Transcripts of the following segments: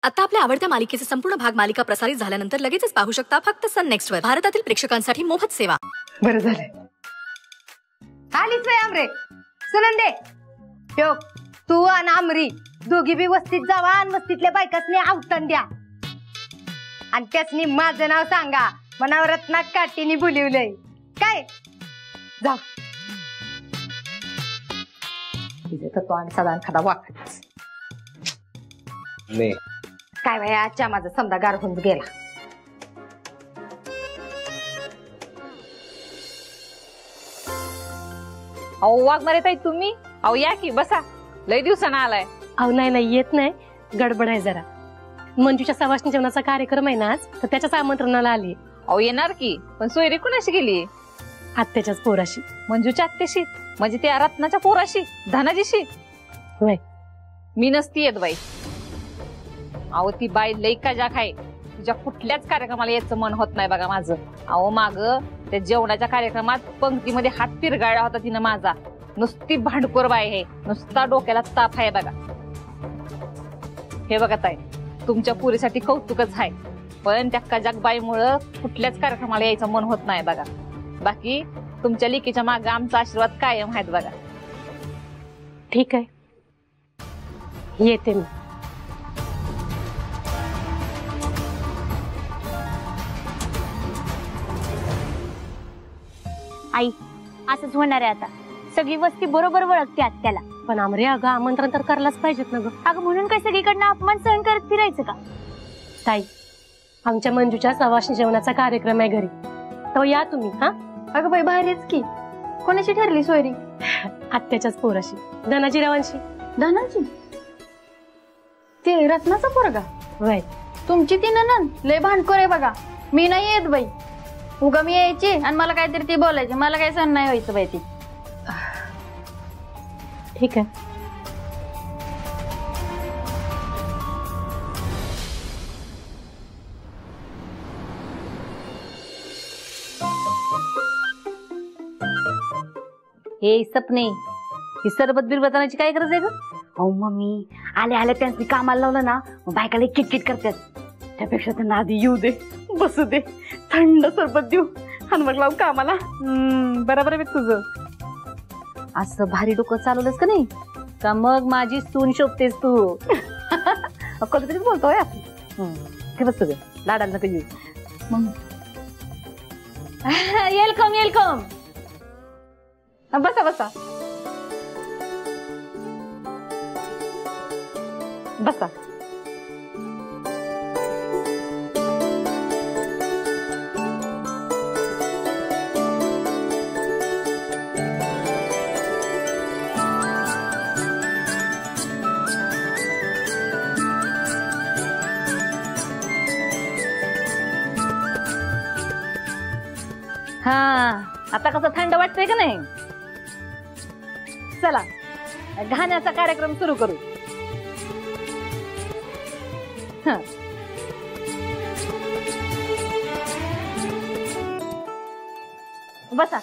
आता आपल्या आवडत्या मालिकेचे संपूर्ण भाग मालिका प्रसारित झाल्यानंतर लगेचच पाहू शकता फक्त सन नेक्स्ट वर. भारतातील प्रेक्षकांसाठी मोफत सेवा. बरं झालं. आलीच रे आमरे सुनंदे. यो तू आणि आमरी दोघी बी वस्तीत जावा आणि वस्तीतल्या बायकासनी आवतन द्या आणि त्यासनी माझं नाव सांगा. मनावर रत्ना काटीनी बोलिवलंय काय. जा तो आणि सदा खादा वाकच काय भाई आजच्या माझा समजा गार होऊन गेला. अहो वाघमारे ताई तुम्ही अहो या की बसा. लय दिवसानं आलाय. अहो नाही येत नाही. गडबड आहे जरा. मंजूच्या सवाष्णी जेवणाचा कार्यक्रम आहे ना आज तर त्याच्याच आमंत्रणाला आली. अहो येणार की पण सोयरी कुणाशी गेली. आत्याच्याच पोराशी. मंजूच्या आत्याशी म्हणजे त्या रत्नाच्या पोराशी धनाजीशी. होय मी नसती येत बाई. अहो ती बाई लई काजाक आहे. तुझ्या कुठल्याच कार्यक्रमाला यायचं मन होत नाही बघा माझं. अहो माग त्या जेवणाच्या कार्यक्रमात पंक्तीमध्ये हात पिरगाळला होता तिनं माझा. नुसती भांडखोर बाई आहे. नुसता डोक्याला ताप आहे बघा. हे बघा ताई तुमच्या पुरीसाठी कौतुकच आहे पण त्या काजाक बाईमुळं कुठल्याच कार्यक्रमाला यायचं मन होत नाही बघा. बाकी तुमच्या लेकीच्या मागे आमचा आशीर्वाद कायम आहेत बघा. ठीक आहे येते मी. आई असंच होणार आहे आता. सगळी वस्ती बरोबर ओळखते आत्याला. पण आमरे अगं आमंत्रण तर करायलाच पाहिजेत ना ग. अगं म्हणून काय सगळीकडनं अपमान सहन करत फिरायचं का. ताई आमच्या मंजूच्या सवाष्णी जेवणाचा कार्यक्रम आहे घरी तो या तुम्ही. हा अगं बाई बाहेरच की. कोणाशी ठरली सोयरी. आत्याच्याच पोराशी धनाजीरावांशी. धनाजी ते रत्नाचा पोरगा. वय तुमची ती ननंद लय भांडखोर आहे बघा. मी नाही येत बाई. उगा मी यायची आणि मला काहीतरी ती बोलायची. मला काही सहन नाही व्हायचं बाई ती. ठीक आहे. हे सपने ही सरबत बिरबत आणायची काय गरज आहे ग. अहो मम्मी आल्या आल्या त्यांनी कामाला लावलं ना बायकाला किटकिट करतात. त्यापेक्षा त्यांना आधी येऊ दे बसू दे थंड सरबत देऊ आणि मग लावू कामाला. बरोबर आहे तुझं. असं भारी डोकं चालवलंस का नाही का मग माझी सून शोभतेस तू. कधीतरी बोलतोय आपण. हे बस तुझं लाडाला नका येऊ. Welcome welcome. बसा बसा बसा. हा आता कसं थंड वाटतंय का नाही. चला गाण्याचा कार्यक्रम सुरू करू. बसा.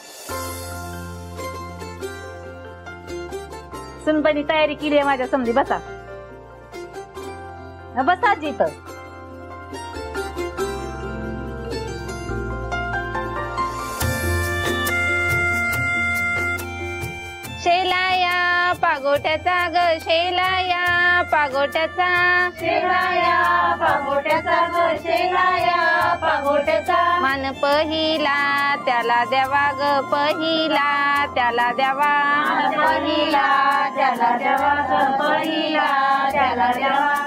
सुनबाईनी तयारी केली आहे माझ्या समधी. बसा बसा आजी इथं. शेलाया पागोट्याचा ग शेलाया पागोट्याचा. शेलाया पागोट्याचा ग शेलाया पागोट्याचा. मान पहिला त्याला द्यावा ग पहिला त्याला द्यावा. पहिला त्याला द्यावा ग पहिला त्याला द्यावा.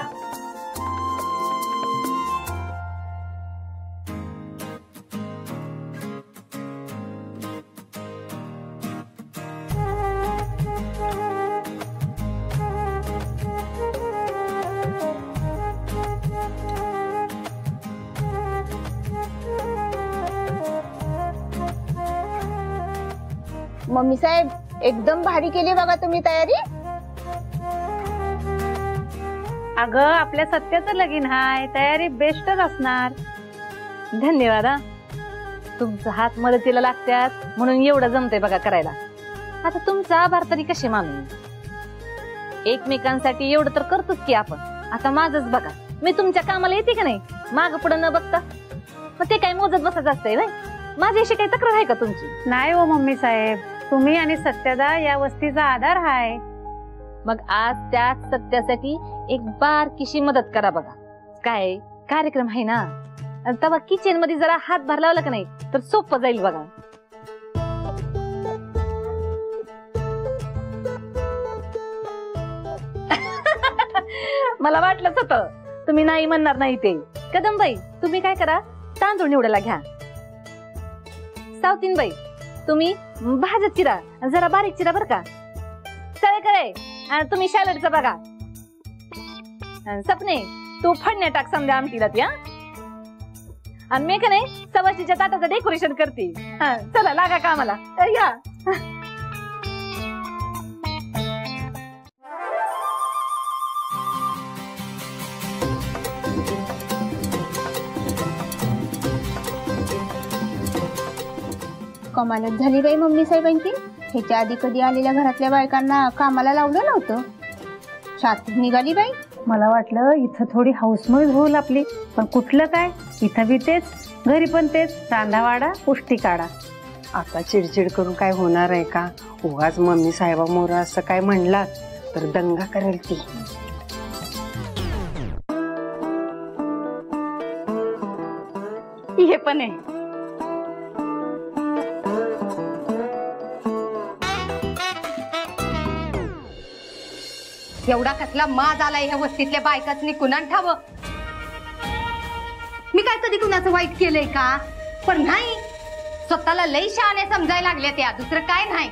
मम्मी साहेब एकदम भारी केली बघा तुम्ही तयारी. अगं आपल्या सत्याचं लगीन हाय तयारी बेस्टच असणार. धन्यवाद. तुमचा हात मदतीला लागतात म्हणून एवढं जमतंय बघा करायला. आता तुमचा आभार तरी कसे मानू. एकमेकांसाठी एवढं तर करतोच की आपण. आता माझंच बघा मी तुमच्या कामाला येते का नाही माग पुढं न बघता? मग ते काय मोजत बसायचं असतंय व्हय? माझ्याशी काही तक्रार आहे का तुमची? नाही हो मम्मी साहेब, तुम्ही आणि सत्यदा या वस्तीचा आधार आहे. मग आज त्याच सत्यासाठी एक बारकीशी मदत करा बघा. काय कार्यक्रम आहे ना, तेव्हा किचन मध्ये जरा हातभार लावला का नाही तर सोपं जाईल बघा. मला वाटलंच होतं तुम्ही नाही म्हणणार नाही ते. कदमबाई तुम्ही काय करा, तांदूळ निवडायला घ्या. सावतीनबाई तुम्ही भाज्या चिरा, जरा बारीक चिरा बर का. करे आणि तुम्ही सॅलडचा बघा. सपने तू फडण्या टाक समजा आमटीला त्या. आणि मी का नाही सवाशीच्या ताटाचं डेकोरेशन करते. चला लागा कामाला या. कमालच झाली बाई मम्मी साहेबांची. ह्याच्या आधी कधी आलेल्या घरातल्या बायकांना कामाला लावलं नव्हतं. शास्त्र निघाली बाई. मला वाटलं इथं थोडी हाऊसमौज होईल आपली, पण कुठलं काय, इथं बी तेच, घरी पण तेच, रांधावाडा पुष्टी काढा. आता चिडचिड करून काय होणार आहे का? उगाच मम्मी साहेबामोर असं काय म्हणला तर दंगा करेल ती. हे पण आहे. एवढा कसला माज आलाय ह्या वस्तीतल्या बायकाच कुणान ठावं. मी काय कधी कुणाचं वाईट केलंय का? पण नाही, स्वतःला लई शहाणे समजायला लागल्या त्या, दुसरं काय नाही.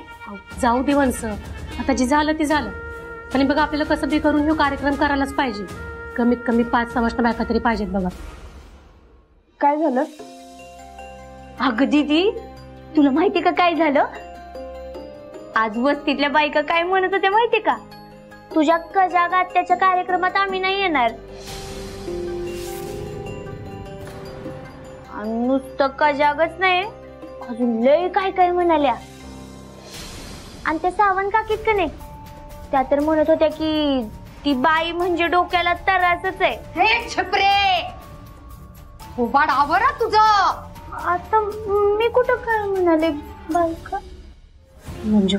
जाऊ दे वंस, आता जे झालं ते झालं. आणि बघा आपल्याला कसं बी करून हे कार्यक्रम करायलाच पाहिजे. कमीत कमी 5 सवाष्ण बायका तरी पाहिजेत बघा. काय झालं? अगं दीदी, तुला माहिती का काय झालं? आज वस्तीतल्या बायका काय म्हणत होत्या माहिती का? तुझ्या कजागात त्याच्या कार्यक्रमात आम्ही नाही येणार. नुसतं कजागच नाही, अजून लय काय काय म्हणाल्या. आणि त्या सावंत काकीत का नाही, त्या तर म्हणत होत्या की ती बाई म्हणजे डोक्याला तरासच आहे. हे छपरे, उभाड आवरा तुझं. आता मी कुठं काय म्हणाले बायका? मंजू,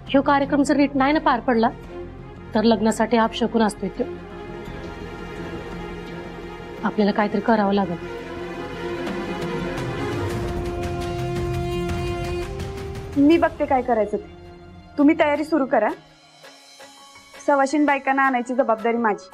ह्यो कार्यक्रम जर नीट नाही ना पार पडला तर लग्नासाठी अपशकुन असतोय तो. आपल्याला काहीतरी करावं लागेल. मी बघते काय करायचं ते. तुम्ही तयारी सुरू करा. सवाशीन बायकांना आणायची जबाबदारी माझी.